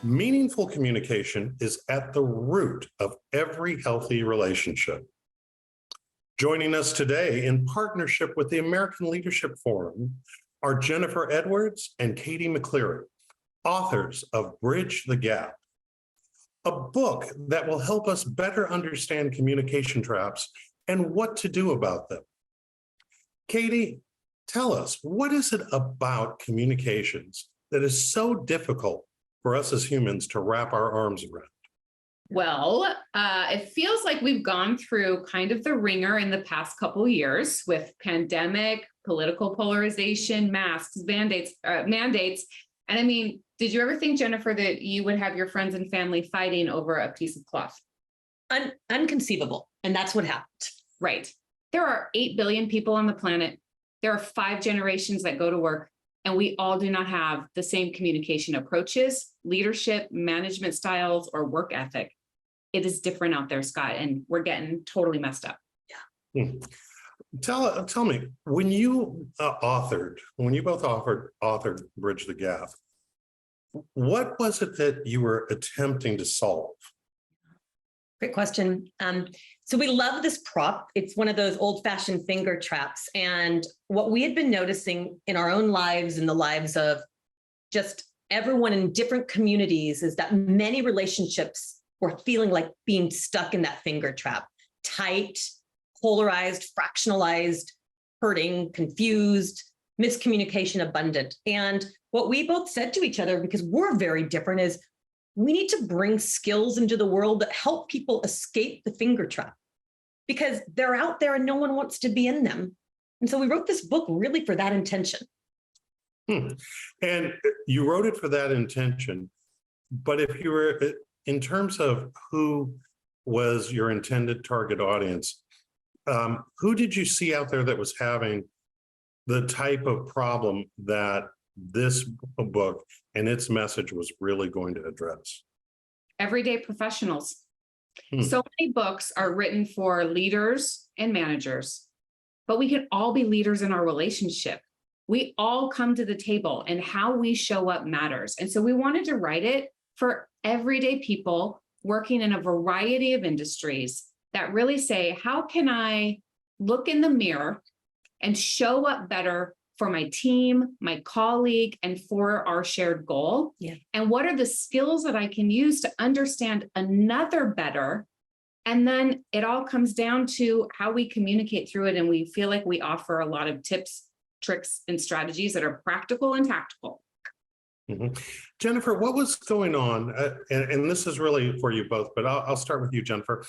Meaningful communication is at the root of every healthy relationship. Joining us today in partnership with the American Leadership Forum are Jennifer Edwards and Katie McCleary, authors of Bridge the Gap, a book that will help us better understand communication traps and what to do about them. Katie, tell us, what is it about communications that is so difficult for us as humans to wrap our arms around? Well, it feels like we've gone through kind of the ringer in the past couple of years with pandemic, political polarization, masks, mandates. And I mean, did you ever think, Jennifer, that you would have your friends and family fighting over a piece of cloth? Unconceivable. And that's what happened. Right. There are 8 billion people on the planet. There are 5 generations that go to work, and we all do not have the same communication approaches, leadership, management styles, or work ethic. It is different out there, Scott, and we're getting totally messed up. Yeah. Tell me, when you both authored Bridge the Gap, what was it that you were attempting to solve? Great question. So we love this prop. It's one of those old-fashioned finger traps. And what we had been noticing in our own lives and the lives of just everyone in different communities is that many relationships were feeling like being stuck in that finger trap, tight, polarized, fractionalized, hurting, confused, miscommunication abundant. And what we both said to each other, because we're very different, is we need to bring skills into the world that help people escape the finger trap, because they're out there and no one wants to be in them. And so we wrote this book really for that intention. And you wrote it for that intention, but if you were, in terms of who was your intended target audience, who did you see out there that was having the type of problem that this book and its message was really going to address? Everyday professionals. So many books are written for leaders and managers, but we can all be leaders in our relationship. We all come to the table, and how we show up matters. And so we wanted to write it for everyday people working in a variety of industries that really say, how can I look in the mirror and show up better for my team, my colleague, and for our shared goal? Yeah. And what are the skills that I can use to understand another better? And then it all comes down to how we communicate through it. And we feel like we offer a lot of tips, tricks, and strategies that are practical and tactical. Jennifer, what was going on? And this is really for you both, but I'll start with you, Jennifer.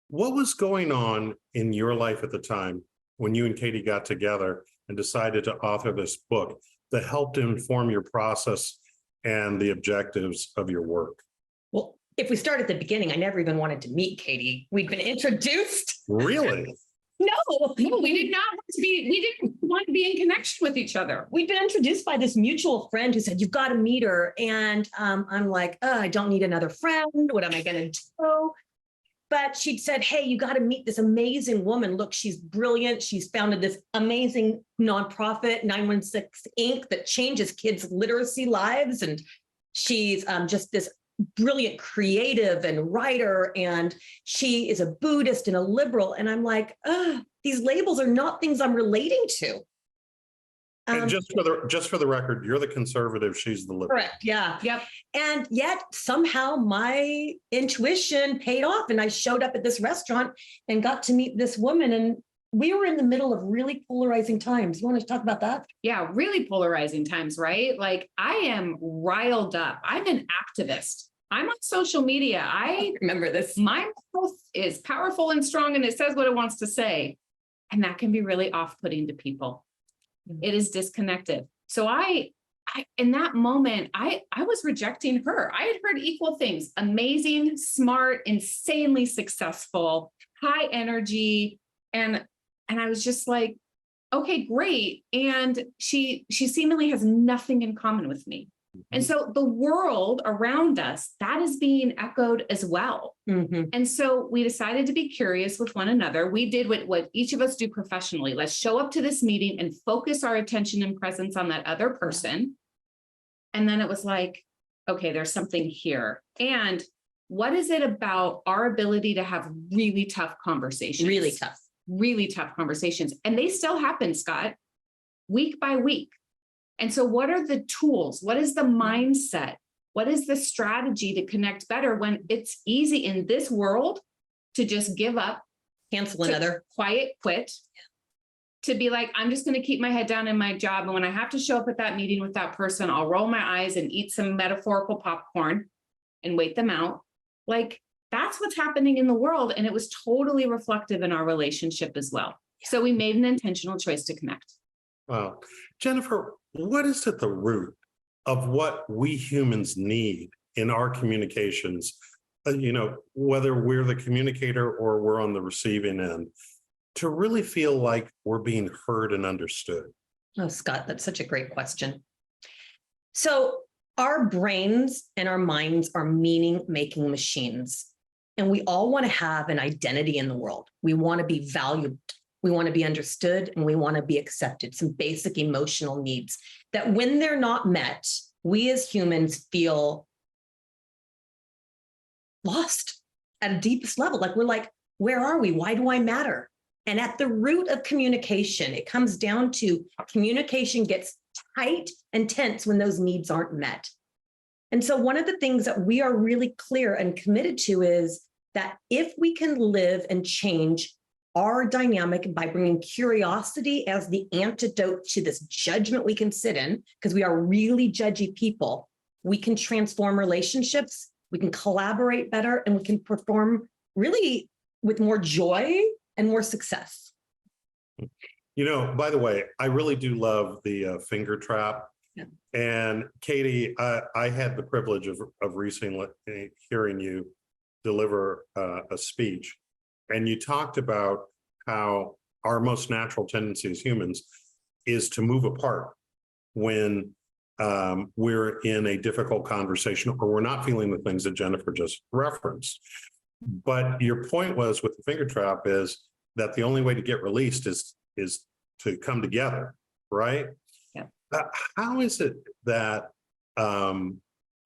What was going on in your life at the time when you and Katie got together and decided to author this book that helped inform your process and the objectives of your work? Well, if we start at the beginning, I never even wanted to meet Katie. We'd been introduced. Really? No, we didn't want to be in connection with each other. We'd been introduced by this mutual friend who said, you've got to meet her. And I'm like, I don't need another friend. What am I going to do? But she'd said, hey, you got to meet this amazing woman. Look, she's brilliant. She's founded this amazing nonprofit, 916 Inc., that changes kids' literacy lives. And she's just this brilliant creative and writer. And she is a Buddhist and a liberal. And I'm like, these labels are not things I'm relating to. And just for the record, you're the conservative, she's the liberal. Correct. Yeah. Yep. And yet somehow my intuition paid off, and I showed up at this restaurant and got to meet this woman. And we were in the middle of really polarizing times. You want to talk about that? Yeah, really polarizing times, right? Like, I am riled up. I'm an activist. I'm on social media. I remember this. My mouth is powerful and strong, and it says what it wants to say. And that can be really off-putting to people. It is disconnected. So I in that moment, I was rejecting her. I had heard equal things: amazing, smart, insanely successful, high energy. And I was just like, okay, great. And she seemingly has nothing in common with me. And so the world around us, that is being echoed as well. And so we decided to be curious with one another. We did what each of us do professionally. Let's show up to this meeting and focus our attention and presence on that other person. And then it was like, okay, there's something here. And what is it about our ability to have really tough conversations? Really tough conversations. And they still happen, Scott, week by week. And so what are the tools? What is the mindset? What is the strategy to connect better when it's easy in this world to just give up, Cancel another. quiet quit, to be like, I'm just going to keep my head down in my job. And when I have to show up at that meeting with that person, I'll roll my eyes and eat some metaphorical popcorn and wait them out. Like, that's what's happening in the world. And it was totally reflective in our relationship as well. So we made an intentional choice to connect. Wow. Jennifer, what is at the root of what we humans need in our communications? Whether we're the communicator or we're on the receiving end, to really feel like we're being heard and understood? Oh, Scott, that's such a great question. So our brains and our minds are meaning-making machines. And we all want to have an identity in the world. We want to be valued. We want to be understood, and we want to be accepted. Some basic emotional needs that when they're not met, we as humans feel lost at a deepest level. Like, we're like, where are we? Why do I matter? And at the root of communication, it comes down to communication gets tight and tense when those needs aren't met. And so one of the things that we are really clear and committed to is that if we can live and change our dynamic by bringing curiosity as the antidote to this judgment we can sit in, because we are really judgy people, we can transform relationships, we can collaborate better, and we can perform really with more joy and more success. By the way, I really do love the finger trap. Yeah. And Katie, I had the privilege of recently hearing you deliver a speech, and you talked about how our most natural tendency as humans is to move apart when we're in a difficult conversation or we're not feeling the things that Jennifer just referenced. But your point was with the finger trap is that the only way to get released is to come together, right? Yeah. How is it that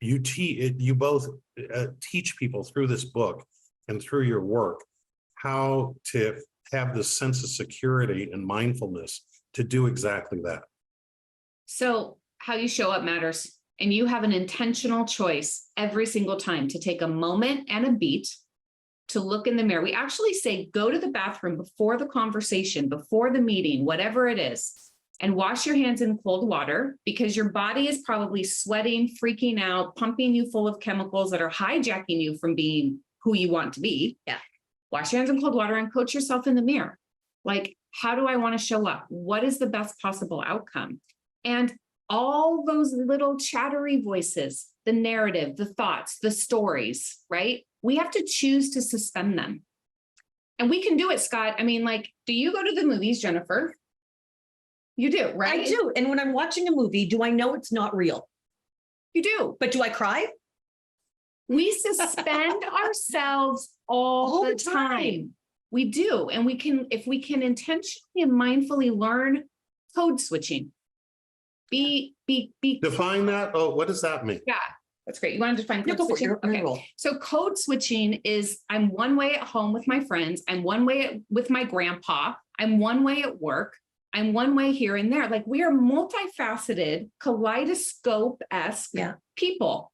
you both teach people through this book and through your work how to have this sense of security and mindfulness to do exactly that? So how you show up matters. And you have an intentional choice every single time to take a moment and a beat to look in the mirror. We actually say, go to the bathroom before the conversation, before the meeting, whatever it is, and wash your hands in cold water, because your body is probably sweating, freaking out, pumping you full of chemicals that are hijacking you from being who you want to be. Yeah. Wash your hands in cold water and coach yourself in the mirror. Like, how do I want to show up? What is the best possible outcome? And all those little chattery voices, the narrative, the thoughts, the stories, right? We have to choose to suspend them. And we can do it, Scott. I mean, like, do you go to the movies, Jennifer? You do, right? I do. And when I'm watching a movie, do I know it's not real? You do. But do I cry? We suspend ourselves all the time. We do. And we can, if we can intentionally and mindfully learn code switching. Be Define that. Oh, what does that mean? Yeah, that's great. You want to define code switching? Okay. So code switching is I'm one way at home with my friends. I'm one way with my grandpa. I'm one way at work. I'm one way here and there. Like, we are multifaceted, kaleidoscope-esque people.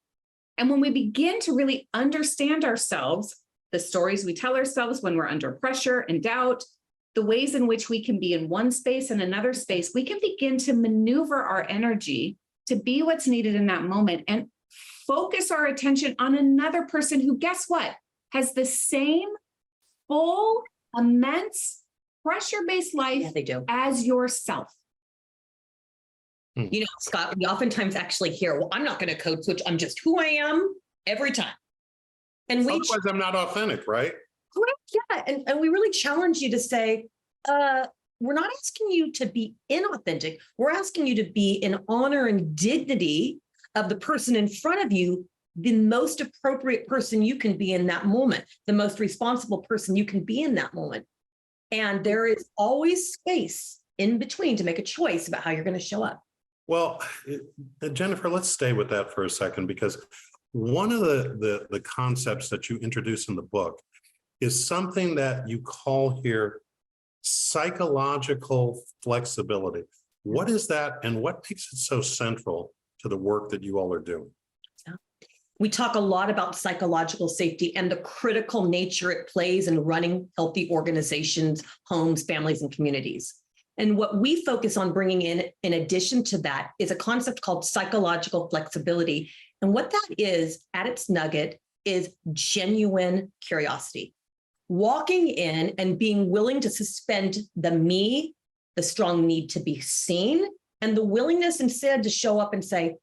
And when we begin to really understand ourselves, the stories we tell ourselves when we're under pressure and doubt, the ways in which we can be in one space and another space, we can begin to maneuver our energy to be what's needed in that moment and focus our attention on another person who, guess what, has the same full, immense, pressure-based life as yourself. You know, Scott, we oftentimes actually hear, well, I'm not going to code switch. I'm just who I am every time. And otherwise I'm not authentic, right? Yeah. And we really challenge you to say, we're not asking you to be inauthentic. We're asking you to be in honor and dignity of the person in front of you, the most appropriate person you can be in that moment, the most responsible person you can be in that moment. And there is always space in between to make a choice about how you're going to show up. Well, Jennifer, let's stay with that for a second, because one of the concepts that you introduce in the book is something that you call here psychological flexibility. What is that, and what makes it so central to the work that you all are doing? We talk a lot about psychological safety and the critical nature it plays in running healthy organizations, homes, families, and communities. And what we focus on bringing in addition to that, is a concept called psychological flexibility. And what that is, at its nugget, is genuine curiosity. Walking in and being willing to suspend the me, the strong need to be seen, and the willingness instead to show up and say,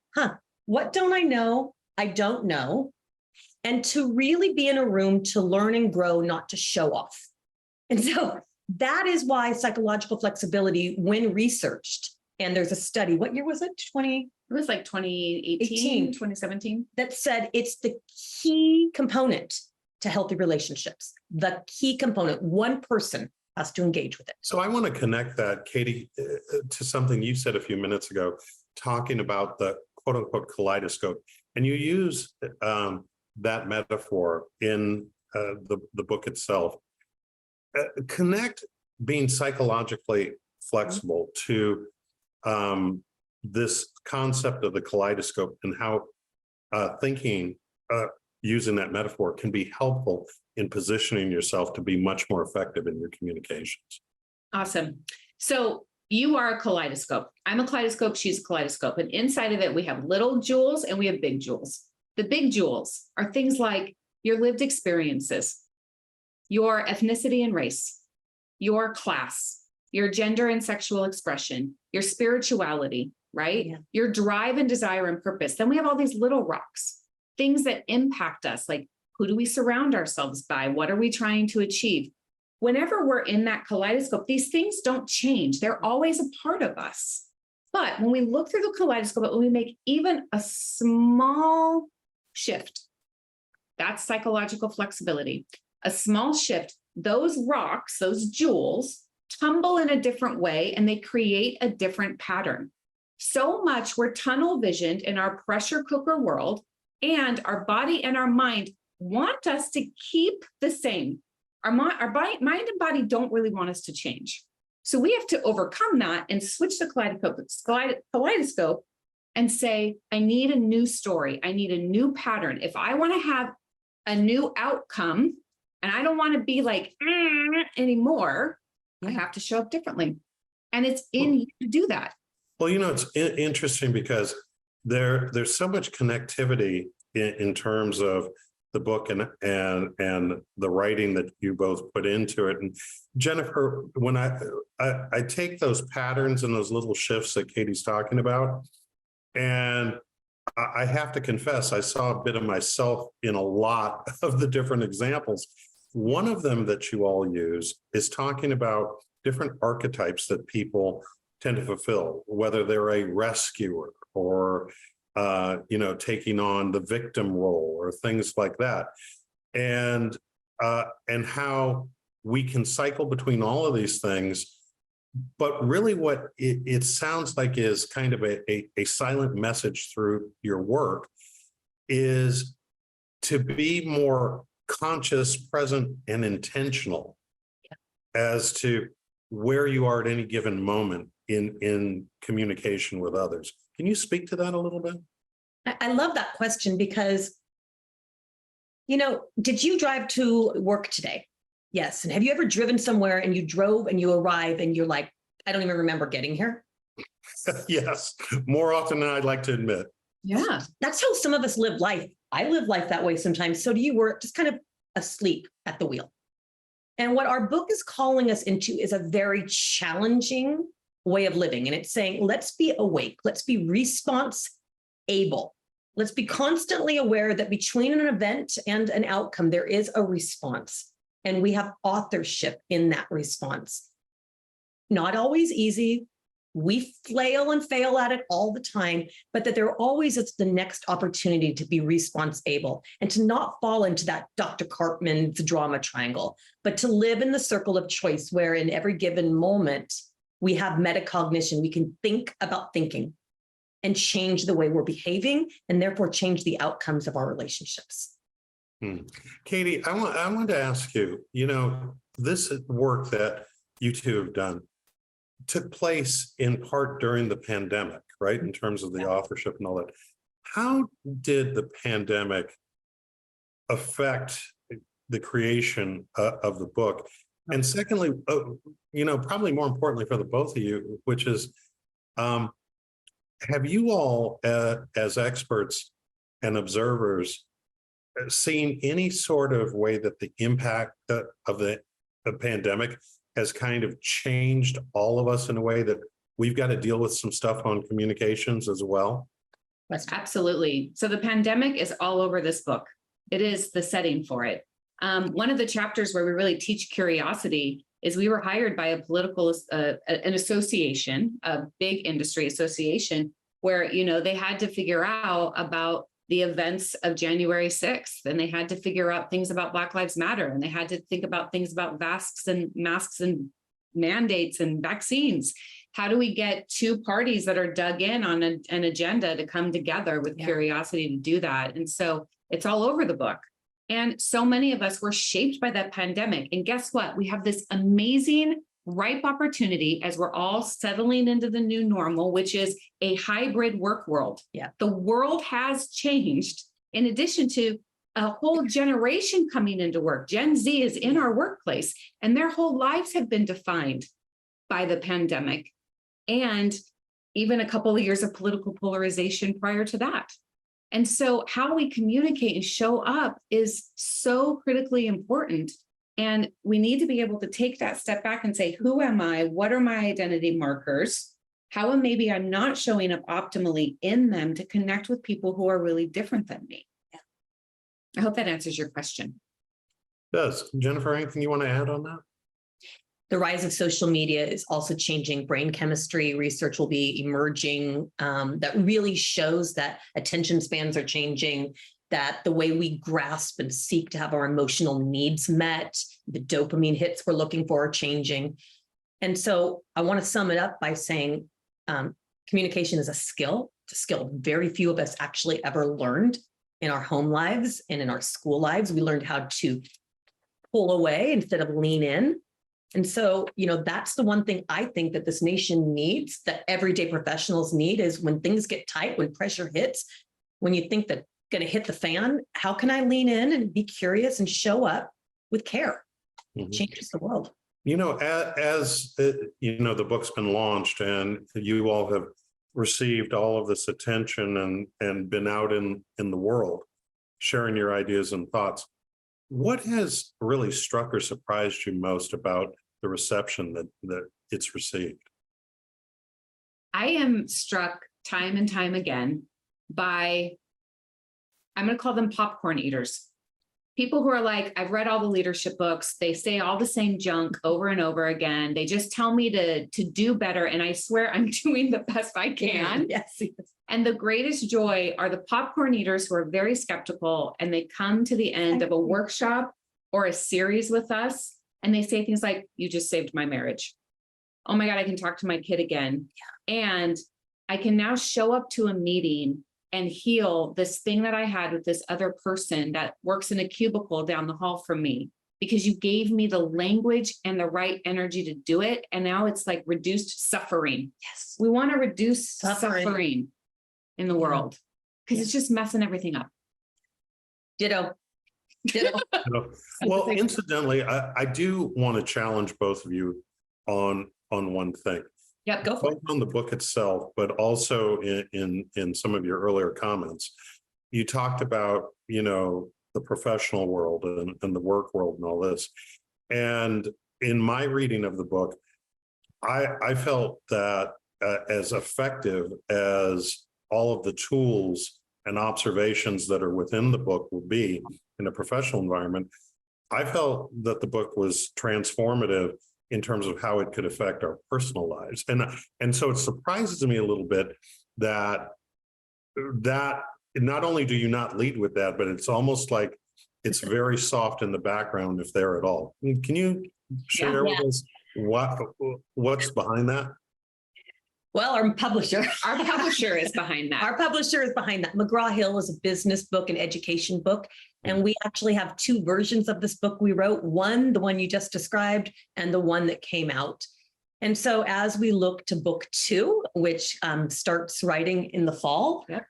what don't I know? I don't know. And to really be in a room to learn and grow, not to show off. And so that is why psychological flexibility, when researched, and there's a study, what year was it? It was like 2018, 2017. That said it's the key component to healthy relationships. The key component, one person has to engage with it. So I want to connect that, Katie, to something you said a few minutes ago, talking about the quote unquote kaleidoscope. And you use that metaphor in the book itself. Connect being psychologically flexible to this concept of the kaleidoscope, and how thinking using that metaphor can be helpful in positioning yourself to be much more effective in your communications. Awesome. So you are a kaleidoscope. I'm a kaleidoscope. She's a kaleidoscope. And inside of it, we have little jewels and we have big jewels. The big jewels are things like your lived experiences, your ethnicity and race, your class, your gender and sexual expression, your spirituality, right? Yeah. Your drive and desire and purpose. Then we have all these little rocks, things that impact us, like who do we surround ourselves by? What are we trying to achieve? Whenever we're in that kaleidoscope, these things don't change. They're always a part of us. But when we look through the kaleidoscope, when we make even a small shift, that's psychological flexibility. A small shift, those rocks, those jewels, tumble in a different way and they create a different pattern. So much we're tunnel visioned in our pressure cooker world, and our body and our mind want us to keep the same. Our mind and body don't really want us to change. So we have to overcome that and switch the kaleidoscope and say, I need a new story. I need a new pattern. If I want to have a new outcome and I don't want to be like anymore, I have to show up differently. And it's in you to do that. Well, it's interesting because there's so much connectivity in terms of the book and the writing that you both put into it. And Jennifer, when I take those patterns and those little shifts that Katie's talking about, and I have to confess, I saw a bit of myself in a lot of the different examples. One of them that you all use is talking about different archetypes that people tend to fulfill, whether they're a rescuer or taking on the victim role or things like that, and how we can cycle between all of these things. But really what it sounds like is kind of a silent message through your work is to be more conscious, present, and intentional as to where you are at any given moment in communication with others. Can you speak to that a little bit? I love that question because, did you drive to work today? Yes. And have you ever driven somewhere and you drove and you arrive and you're like, I don't even remember getting here? Yes, more often than I'd like to admit. Yeah. That's how some of us live life. I live life that way sometimes. So do you. We're just kind of asleep at the wheel. And what our book is calling us into is a very challenging way of living. And it's saying, let's be awake. Let's be response able. Let's be constantly aware that between an event and an outcome, there is a response. And we have authorship in that response. Not always easy. We flail and fail at it all the time, but that there always is the next opportunity to be response able and to not fall into that Dr. Cartman's drama triangle, but to live in the circle of choice where in every given moment, we have metacognition. We can think about thinking. and change the way we're behaving, and therefore change the outcomes of our relationships. Katie, I want to ask you, this work that you two have done took place in part during the pandemic, right? In terms of the authorship and all that. How did the pandemic affect the creation of the book? And secondly, probably more importantly for the both of you, which is, have you all, as experts and observers, seen any sort of way that the impact of the pandemic has kind of changed all of us in a way that we've got to deal with some stuff on communications as well? Absolutely. So the pandemic is all over this book. It is the setting for it. One of the chapters where we really teach curiosity is we were hired by a political, an association, a big industry association, where, they had to figure out about the events of January 6th, and they had to figure out things about Black Lives Matter, and they had to think about things about masks and mandates and vaccines. How do we get two parties that are dug in on an agenda to come together with curiosity to do that? And so it's all over the book. And so many of us were shaped by that pandemic. And guess what? We have this amazing, ripe opportunity as we're all settling into the new normal, which is a hybrid work world. Yeah. The world has changed, in addition to a whole generation coming into work. Gen Z is in our workplace, and their whole lives have been defined by the pandemic, and even a couple of years of political polarization prior to that. And so how we communicate and show up is so critically important. And we need to be able to take that step back and say, who am I? What are my identity markers? How maybe I'm not showing up optimally in them to connect with people who are really different than me? I hope that answers your question. It does. Jennifer, anything you want to add on that? The rise of social media is also changing brain chemistry. Research will be emerging that really shows that attention spans are changing, that the way we grasp and seek to have our emotional needs met, the dopamine hits we're looking for are changing. And so I want to sum it up by saying communication is a skill. It's a skill very few of us actually ever learned in our home lives and in our school lives. We learned how to pull away instead of lean in. And so, that's the one thing I think that this nation needs, that everyday professionals need, is when things get tight, when pressure hits, when you think that going to hit the fan, how can I lean in and be curious and show up with care? Mm-hmm. Changes the world. As the book's been launched and you all have received all of this attention and been out in the world, sharing your ideas and thoughts, what has really struck or surprised you most about the reception that it's received? I am struck time and time again by, I'm going to call them popcorn eaters. People who are like, I've read all the leadership books. They say all the same junk over and over again. They just tell me to do better. And I swear I'm doing the best I can. Yes. And the greatest joy are the popcorn eaters who are very skeptical, and they come to the end of a workshop or a series with us, and they say things like, you just saved my marriage. Oh my God, I can talk to my kid again. Yeah. And I can now show up to a meeting and heal this thing that I had with this other person that works in a cubicle down the hall from me, because you gave me the language and the right energy to do it. And now it's like reduced suffering. Yes. We want to reduce suffering in the world, because it's just messing everything up. Ditto. Well, incidentally, I do want to challenge both of you on one thing. Yep, go for it. Both on the book itself, but also in some of your earlier comments. You talked about, the professional world and the work world and all this. And in my reading of the book, I felt that as effective as all of the tools and observations that are within the book will be in a professional environment, I felt that the book was transformative in terms of how it could affect our personal lives. And so it surprises me a little bit that not only do you not lead with that, but it's almost like it's very soft in the background, if there at all. Can you share with us what's behind that? Well, our publisher. Our publisher is behind that. Our publisher is behind that. McGraw-Hill is a business book and education book. And we actually have two versions of this book we wrote. One, the one you just described, and the one that came out. And so as we look to book 2, which starts writing in the fall, Yep.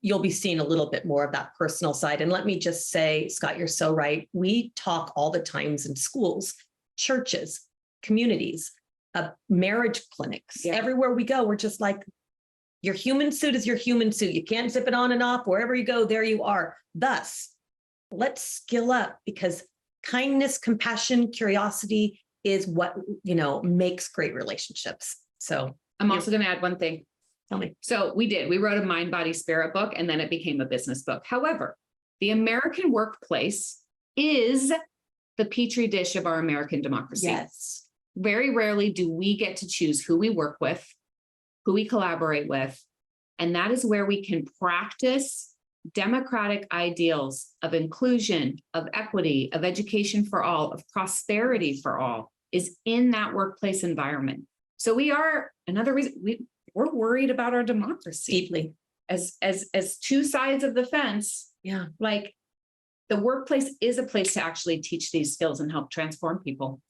You'll be seeing a little bit more of that personal side. And let me just say, Scott, you're so right. We talk all the times in schools, churches, communities, marriage clinics. Yeah. Everywhere we go, we're just like, your human suit is your human suit. You can't zip it on and off. Wherever you go, there you are. Thus, let's skill up, because kindness, compassion, curiosity is what, makes great relationships. So I'm also going to add one thing. tell me. So we wrote a mind, body, spirit book, and then it became a business book. However, the American workplace is the petri dish of our American democracy. Yes. Very rarely do we get to choose who we work with, who we collaborate with. And that is where we can practice democratic ideals of inclusion, of equity, of education for all, of prosperity for all, is in that workplace environment. So we are, another reason, we're worried about our democracy. Deeply. As two sides of the fence, Yeah. like the workplace is a place to actually teach these skills and help transform people.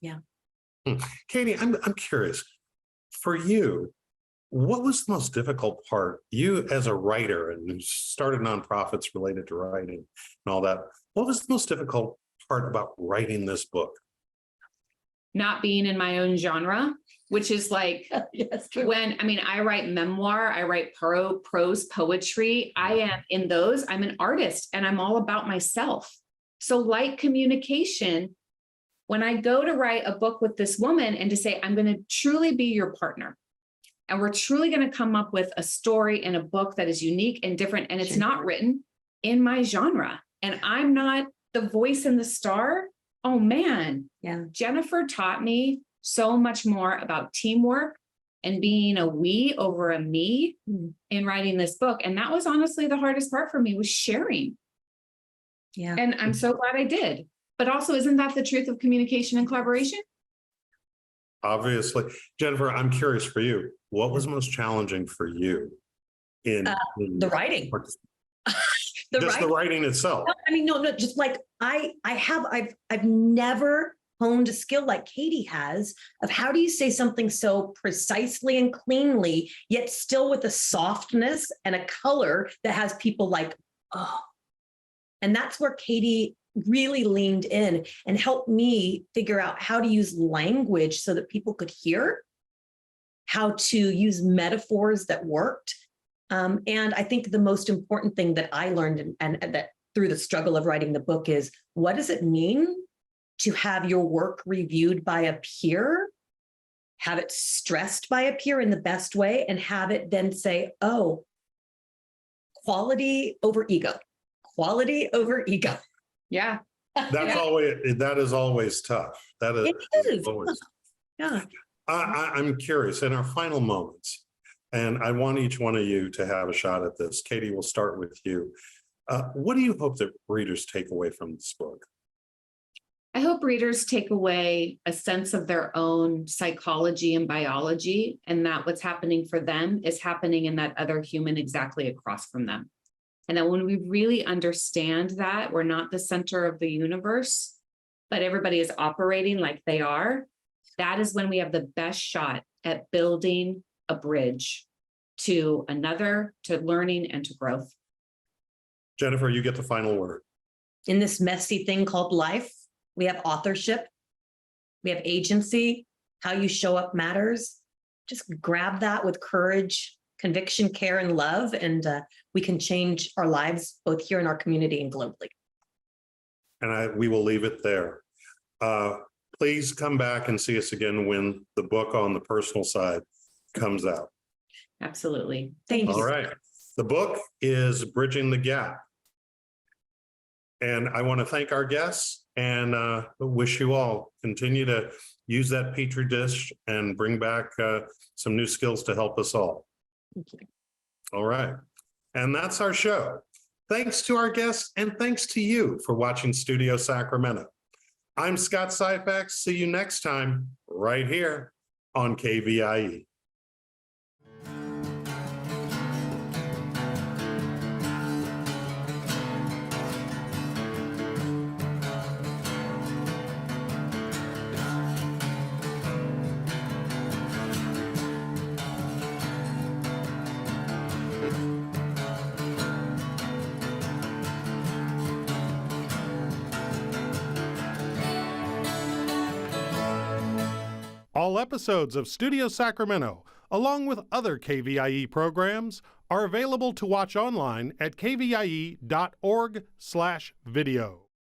Katie, I'm curious. For you, what was the most difficult part? You as a writer and who started nonprofits related to writing and all that. What was the most difficult part about writing this book? Not being in my own genre, which is like Yes. I write memoir, I write prose poetry. I am in those, I'm an artist and I'm all about myself. So like communication, when I go to write a book with this woman and to say, I'm going to truly be your partner, and we're truly going to come up with a story and a book that is unique and different, and it's not written in my genre, and I'm not the voice and the star. Oh man. Yeah. Jennifer taught me so much more about teamwork and being a we over a me in writing this book. And that was honestly the hardest part for me, was sharing. Yeah. And I'm so glad I did. But also, isn't that the truth of communication and collaboration? Obviously. Jennifer, I'm curious for you. What was most challenging for you in The writing. the writing itself? No, just like I've never honed a skill like Katie has of how do you say something so precisely and cleanly, yet still with a softness and a color that has people like, oh. And that's where Katie really leaned in and helped me figure out how to use language so that people could hear, how to use metaphors that worked. And I think the most important thing that I learned and that through the struggle of writing the book is, what does it mean to have your work reviewed by a peer, have it stressed by a peer in the best way, and have it then say, oh, quality over ego, quality over ego. Yeah. That is always tough. That is, It is. always. Yeah. I'm curious in our final moments, and I want each one of you to have a shot at this. Katie, we'll start with you. What do you hope that readers take away from this book? I hope readers take away a sense of their own psychology and biology, and that what's happening for them is happening in that other human exactly across from them. And that when we really understand that we're not the center of the universe, but everybody is operating like they are, that is when we have the best shot at building a bridge to another, to learning and to growth. Jennifer, you get the final word. In this messy thing called life, we have authorship, we have agency, how you show up matters. Just grab that with courage, conviction, care, and love, and we can change our lives both here in our community and globally. And we will leave it there. Please come back and see us again when the book on the personal side comes out. Absolutely. Thank you. All right. The book is Bridging the Gap. And I want to thank our guests and wish you all continue to use that petri dish and bring back some new skills to help us all. Thank you. All right. And that's our show. Thanks to our guests and thanks to you for watching Studio Sacramento. I'm Scott Syphax. See you next time right here on KVIE. All episodes of Studio Sacramento, along with other KVIE programs, are available to watch online at kvie.org/video.